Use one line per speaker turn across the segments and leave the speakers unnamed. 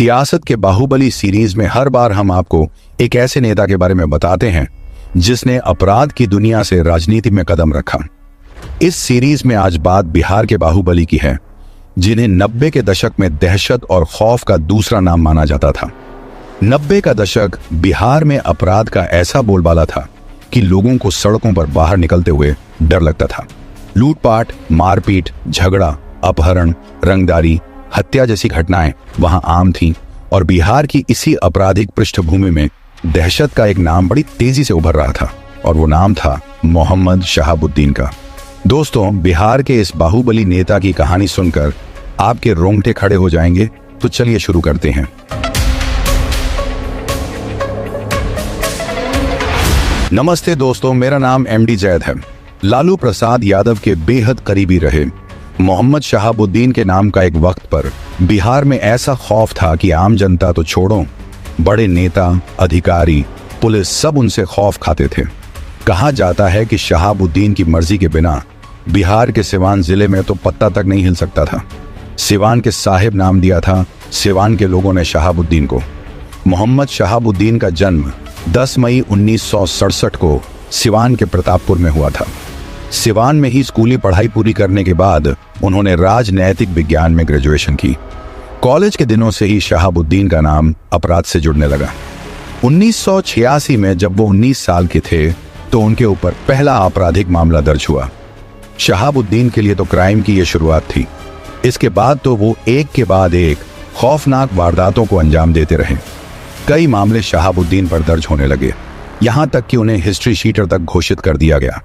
सियासत के बाहुबली सीरीज में हर बार हम आपको एक ऐसे नेता के बारे में बताते हैं जिसने अपराध की दुनिया से राजनीति में कदम रखा। इस सीरीज में आज बात बिहार के बाहुबली की है, जिन्हें 90 के दशक में दहशत और खौफ का दूसरा नाम माना जाता था। 90 का दशक बिहार में अपराध का ऐसा बोलबाला था कि लोगों को सड़कों पर बाहर निकलते हुए डर लगता था। लूटपाट, मारपीट, झगड़ा, अपहरण, रंगदारी, हत्या जैसी घटनाएं वहां आम थीं और बिहार की इसी आपराधिक पृष्ठभूमि में दहशत का एक नाम बड़ी तेजी से उभर रहा था और वो नाम था मोहम्मद शहाबुद्दीन का। दोस्तों, बिहार के इस बाहुबली नेता की कहानी सुनकर आपके रोंगटे खड़े हो जाएंगे, तो चलिए शुरू करते हैं। नमस्ते दोस्तों, मेरा नाम एमडी जैद है। लालू प्रसाद यादव के बेहद करीबी रहे मोहम्मद शहाबुद्दीन के नाम का एक वक्त पर बिहार में ऐसा खौफ था कि आम जनता तो छोड़ो, बड़े नेता, अधिकारी, पुलिस सब उनसे खौफ खाते थे। कहा जाता है कि शहाबुद्दीन की मर्जी के बिना बिहार के सिवान जिले में तो पत्ता तक नहीं हिल सकता था। सिवान के साहिब नाम दिया था सिवान के लोगों ने शहाबुद्दीन को। मोहम्मद शहाबुद्दीन का जन्म 10 मई 1967 को सिवान के प्रतापपुर में हुआ था। सिवान में ही स्कूली पढ़ाई पूरी करने के बाद उन्होंने राजनैतिक विज्ञान में ग्रेजुएशन की। कॉलेज के दिनों से ही शहाबुद्दीन का नाम अपराध से जुड़ने लगा। 1986 में जब वो 19 साल के थे तो उनके ऊपर पहला आपराधिक मामला दर्ज हुआ। शहाबुद्दीन के लिए तो क्राइम की यह शुरुआत थी। इसके बाद तो वो एक के बाद एक खौफनाक वारदातों को अंजाम देते रहे। कई मामले शहाबुद्दीन पर दर्ज होने लगे, यहां तक कि उन्हें हिस्ट्री शीटर तक घोषित कर दिया गया।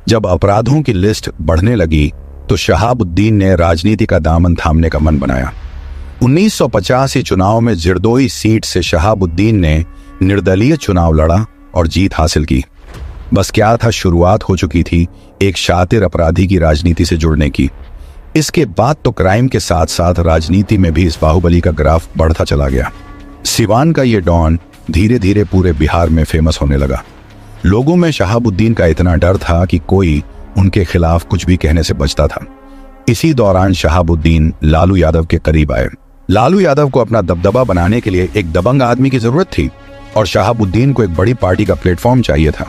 जब अपराधों की लिस्ट बढ़ने लगी तो शहाबुद्दीन ने राजनीति का दामन थामने का मन बनाया। 1985 चुनाव में जिरदोई सीट से शहाबुद्दीन ने निर्दलीय चुनाव लड़ा और जीत हासिल की। बस क्या था, शुरुआत हो चुकी थी एक शातिर अपराधी की राजनीति से जुड़ने की। इसके बाद तो क्राइम के साथ साथ राजनीति में भी इस बाहुबली का ग्राफ बढ़ता चला गया। सिवान का ये डॉन धीरे धीरे पूरे बिहार में फेमस होने लगा। लोगों में शहाबुद्दीन का इतना डर था कि कोई उनके खिलाफ कुछ भी कहने से बचता था। इसी दौरान शहाबुद्दीन लालू यादव के करीब आए। लालू यादव को अपना दबदबा बनाने के लिए एक दबंग आदमी की जरूरत थी और शहाबुद्दीन को एक बड़ी पार्टी का प्लेटफॉर्म चाहिए था।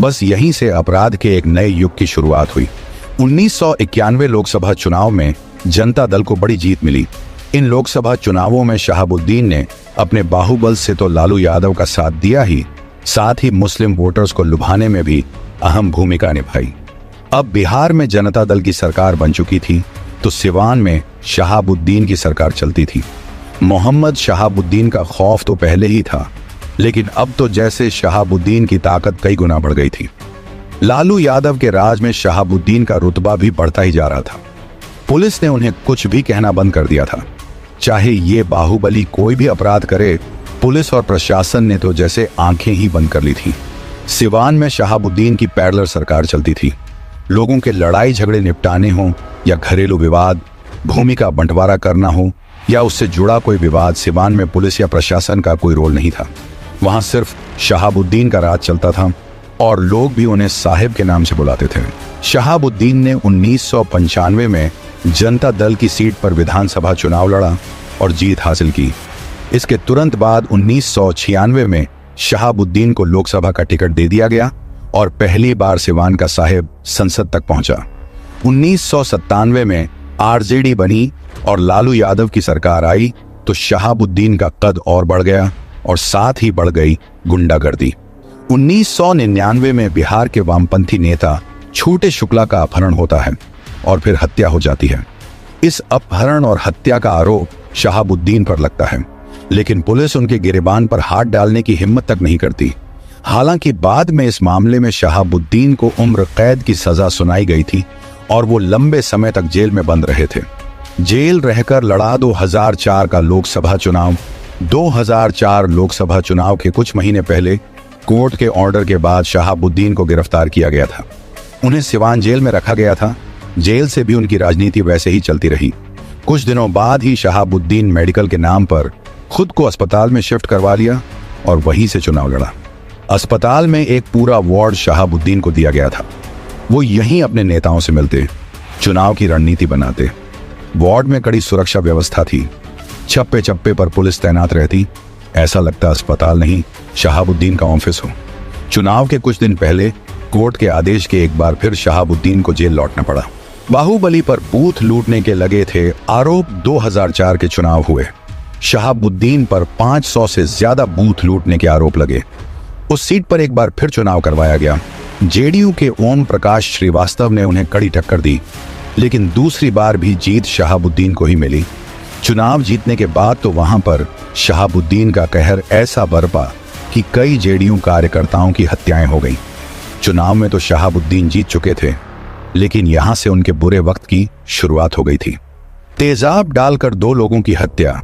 बस यहीं से अपराध के एक नए युग की शुरुआत हुई। 1991 लोकसभा चुनाव में जनता दल को बड़ी जीत मिली। इन लोकसभा चुनावों में शहाबुद्दीन ने अपने बाहुबल से तो लालू यादव का साथ दिया ही, साथ ही मुस्लिम वोटर्स को लुभाने में भी अहम भूमिका निभाई। अब बिहार में जनता दल की सरकार बन चुकी थी तो सिवान में शहाबुद्दीन की सरकार चलती थी। मोहम्मद शहाबुद्दीन का खौफ तो पहले ही था, लेकिन अब तो जैसे शहाबुद्दीन की ताकत कई गुना बढ़ गई थी। लालू यादव के राज में शहाबुद्दीन का रुतबा भी बढ़ता ही जा रहा था। पुलिस ने उन्हें कुछ भी कहना बंद कर दिया था। चाहे ये बाहुबली कोई भी अपराध करे, पुलिस और प्रशासन ने तो जैसे आंखें ही बंद कर ली थी। सिवान में शहाबुद्दीन की पैरेलल सरकार चलती थी। लोगों के लड़ाई झगड़े निपटाने हों या घरेलू विवाद, भूमि का बंटवारा करना हो या उससे जुड़ा कोई विवाद, सिवान में पुलिस या प्रशासन का कोई रोल नहीं था। वहां सिर्फ शहाबुद्दीन का राज चलता था और लोग भी उन्हें साहिब के नाम से बुलाते थे। शहाबुद्दीन ने 1995 में जनता दल की सीट पर विधानसभा चुनाव लड़ा और जीत हासिल की। इसके तुरंत बाद 1996 में शहाबुद्दीन को लोकसभा का टिकट दे दिया गया और पहली बार सिवान का साहिब संसद तक पहुंचा। 1997 में आरजेडी बनी और लालू यादव की सरकार आई तो शहाबुद्दीन का कद और बढ़ गया और साथ ही बढ़ गई गुंडागर्दी। 1999 में बिहार के वामपंथी नेता छोटे शुक्ला का अपहरण होता है और फिर हत्या हो जाती है। इस अपहरण और हत्या का आरोप शहाबुद्दीन पर लगता है, लेकिन पुलिस उनके गिरेबान पर हाथ डालने की हिम्मत तक नहीं करती। हालांकि बाद में इस मामले में शहाबुद्दीन को उम्र कैद की सजा सुनाई गई थी और वो लंबे समय तक जेल में बंद रहे थे। जेल रहकर लड़ा 2004 का लोकसभा चुनाव। 2004 लोकसभा चुनाव के कुछ महीने पहले कोर्ट के ऑर्डर के बाद शहाबुद्दीन को गिरफ्तार किया गया था। उन्हें सिवान जेल में रखा गया था। जेल से भी उनकी राजनीति वैसे ही चलती रही। कुछ दिनों बाद ही शहाबुद्दीन मेडिकल के नाम पर खुद को अस्पताल में शिफ्ट करवा लिया और वहीं से चुनाव लड़ा। अस्पताल में एक पूरा वार्ड शहाबुद्दीन को दिया गया था। वो यहीं अपने नेताओं से मिलते, चुनाव की रणनीति बनाते। वार्ड में कड़ी सुरक्षा व्यवस्था थी। छप्पे छप्पे पर पुलिस तैनात रहती, ऐसा लगता अस्पताल नहीं शहाबुद्दीन का ऑफिस हो। चुनाव के कुछ दिन पहले कोर्ट के आदेश के एक बार फिर शहाबुद्दीन को जेल लौटना पड़ा। बाहुबली पर बूथ लूटने के लगे थे आरोप 2004 के चुनाव हुए। शहाबुद्दीन पर 500 से ज्यादा बूथ लूटने के आरोप लगे। उस सीट पर एक बार फिर चुनाव करवाया गया। जेडीयू के ओम प्रकाश श्रीवास्तव ने उन्हें कड़ी टक्कर दी, लेकिन दूसरी बार भी जीत शहाबुद्दीन को ही मिली। चुनाव जीतने के बाद तो वहां पर शहाबुद्दीन का कहर ऐसा बरपा कि कई जेडीयू कार्यकर्ताओं की हत्याएं हो गईं। चुनाव में तो शहाबुद्दीन जीत चुके थे, लेकिन यहां से उनके बुरे वक्त की शुरुआत हो गई थी। तेजाब डालकर 2 लोगों की हत्या।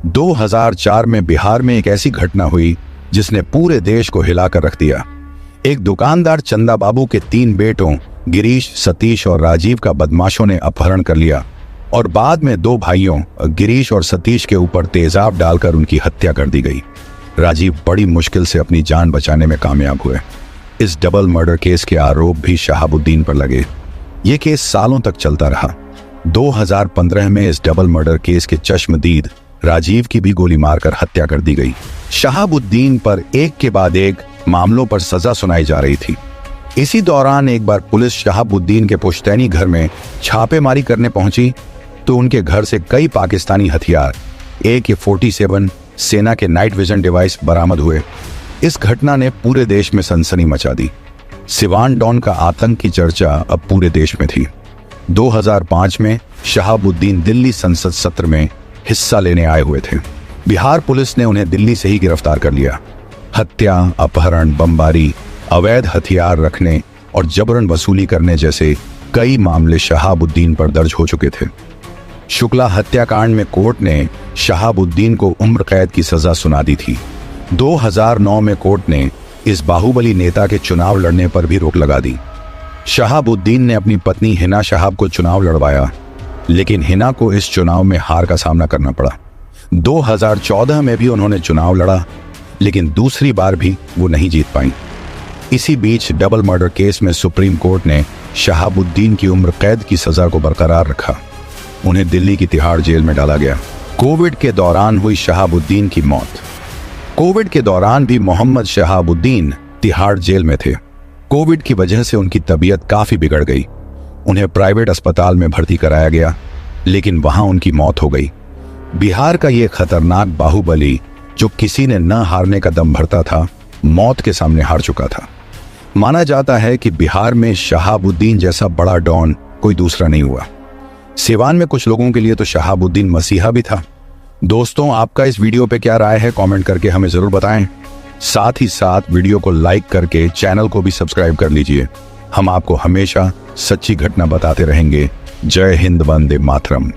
2004 में बिहार में एक ऐसी घटना हुई जिसने पूरे देश को हिलाकर रख दिया। एक दुकानदार चंदा बाबू के 3 बेटों गिरीश, सतीश और राजीव का बदमाशों ने अपहरण कर लिया और बाद में 2 भाइयों गिरीश और सतीश के ऊपर तेजाब डालकर उनकी हत्या कर दी गई। राजीव बड़ी मुश्किल से अपनी जान बचाने में कामयाब हुए। इस डबल मर्डर केस के आरोप भी शहाबुद्दीन पर लगे। ये केस सालों तक चलता रहा। 2015 में इस डबल मर्डर केस के चश्मदीद राजीव की भी गोली मारकर हत्या कर दी गई। शहाबुद्दीन पर एक के बाद एक मामलों पर सजा सुनाई जा रही थी। इसी दौरान एक बार पुलिस शहाबुद्दीन के पुश्तैनी घर में छापेमारी करने पहुंची तो उनके घर से कई पाकिस्तानी हथियार, AK-47, सेना के नाइट विजन डिवाइस बरामद हुए। इस घटना ने पूरे देश में सनसनी मचा दी। सिवान डॉन का आतंक की चर्चा अब पूरे देश में थी। 2005 में शहाबुद्दीन दिल्ली संसद सत्र में हिस्सा लेने आए हुए थे। बिहार पुलिस ने उन्हें दिल्ली से ही गिरफ्तार कर लिया। हत्या, अपहरण, बमबारी, अवैध हथियार रखने और जबरन वसूली करने जैसे कई मामले शहाबुद्दीन पर दर्ज हो चुके थे। शुक्ला हत्याकांड में कोर्ट ने शहाबुद्दीन को उम्र कैद की सजा सुना दी थी। 2009 में कोर्ट ने इस बाहुबली नेता के चुनाव लड़ने पर भी रोक लगा दी। शहाबुद्दीन ने अपनी पत्नी हिना शहाब को चुनाव लड़वाया, लेकिन हिना को इस चुनाव में हार का सामना करना पड़ा। 2014 में भी उन्होंने चुनाव लड़ा, लेकिन दूसरी बार भी वो नहीं जीत पाई। इसी बीच डबल मर्डर केस में सुप्रीम कोर्ट ने शहाबुद्दीन की उम्र कैद की सजा को बरकरार रखा। उन्हें दिल्ली की तिहाड़ जेल में डाला गया। कोविड के दौरान हुई शहाबुद्दीन की मौत। कोविड के दौरान भी मोहम्मद शहाबुद्दीन तिहाड़ जेल में थे। कोविड की वजह से उनकी तबीयत काफी बिगड़ गई। उन्हें प्राइवेट अस्पताल में भर्ती कराया गया, लेकिन वहां उनकी मौत हो गई। बिहार का यह खतरनाक बाहुबली, जो किसी ने न हारने का दम भरता था, मौत के सामने हार चुका था। माना जाता है कि बिहार में शहाबुद्दीन जैसा बड़ा डॉन कोई दूसरा नहीं हुआ। सिवान में कुछ लोगों के लिए तो शहाबुद्दीन मसीहा भी था। दोस्तों, आपका इस वीडियो पे क्या राय है, कमेंट करके हमें जरूर बताएं। साथ ही साथ वीडियो को लाइक करके चैनल को भी सब्सक्राइब कर लीजिए। हम आपको हमेशा सच्ची घटना बताते रहेंगे। जय हिंद, वंदे मातरम।